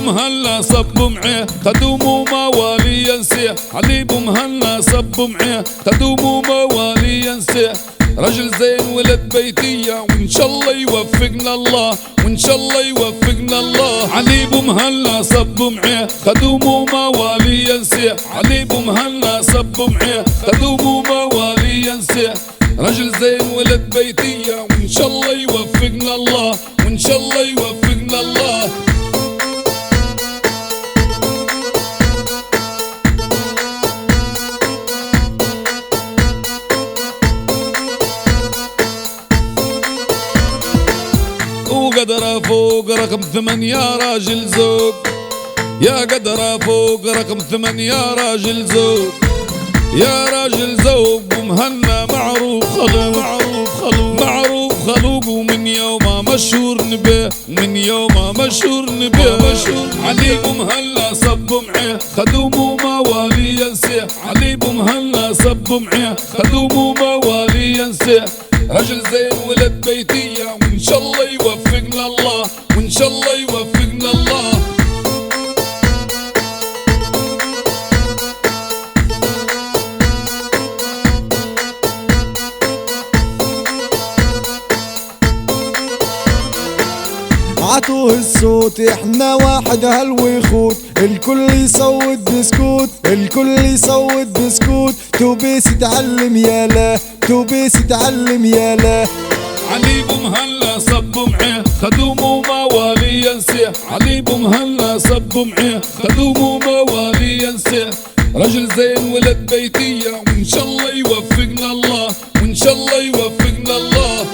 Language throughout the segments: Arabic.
مهلا صب معيه خدوم موالي ينسيه، علي مهلا صب معيه خدوم موالي ينسيه. رجل زين ولد بيتية وإن شاء الله يوفقنا الله، وإن شاء الله يوفقنا الله. علي مهلا صب معيه خدوم موالي ينسيه، علي مهلا صب معيه خدوم موالي ينسيه. رجل زين ولد بيتية وإن شاء الله يوفقنا الله، وإن شاء الله يوفقنا الله. وقدر فوق رقم 8 يا راجل زوج، يا قدر فوق رقم 8 يا راجل زوج، يا راجل زوج ومهنا معروف خلوق، معروف خلوق، معروف خلوق. ومن يومه مشهور نبيه، من يومه مشهور نبيه، مشهور. علي مهلا صب معيه خدوم موالي ينسيه، علي مهلا صب معيه خدوم موالي ينسيه. رجل زين ولد بيتية وإن شاء الله يوفقنا الله، وإن شاء الله يوفقنا الله. عطوه الصوت احنا واحد هالويخوت، الكل يصوت بسكوت، الكل يصوت بسكوت. توبيس تعلم يالا، توبيس تعلم يالا. علي مهلا صب معيه خدوم موالي ينسيه، علي مهلا صب معيه خدوم موالي ينسيه. رجل زين ولد بيتية وإن شاء الله يوفقنا الله، وإن شاء الله يوفقنا الله.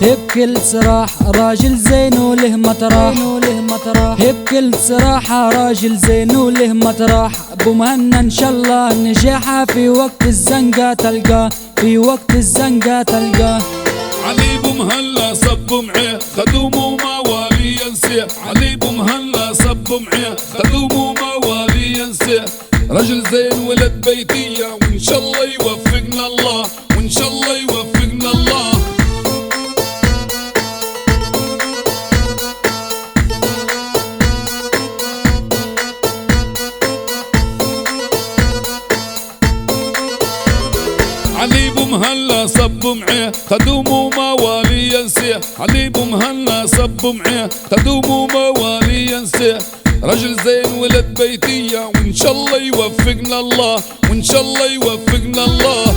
بكل صراح راجل زين وله مطرح، بكل صراحة راجل زين وله مطرح. ابو مهنا ان شاء الله نجاحه في وقت الزنقة تلقاه، في وقت الزنقة تلقاه. علي مهلا صب معيه خدوم موالي ينسيه، علي مهلا صب معيه خدوم موالي ينسيه. رجل زين ولد بيتية وإن شاء الله يوفقنا الله، وإن شاء الله يوفقنا الله. علي مهلا صب معيه خدوم موالي ينسيه، علي مهلا صب معيه خدوم موالي ينسيه. رجل زين ولد بيتية وإن شاء الله يوفقنا الله، وإن شاء الله يوفقنا الله.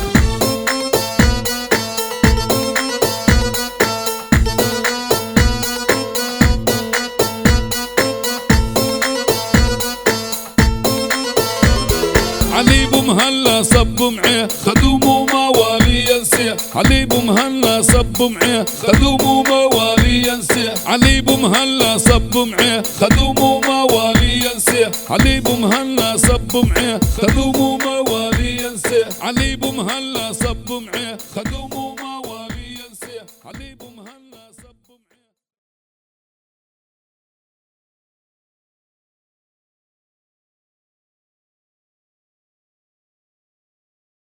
علي مهلا صب معيه خدوم موالي ينسيه، علي مهلا صب معيه خدوم موالي ينسيه. علي مهلا صب معيه خدوم موالي ينسيه، علي مهلا صب معيه خدوم موالي ينسيه. علي مهلا صب معيه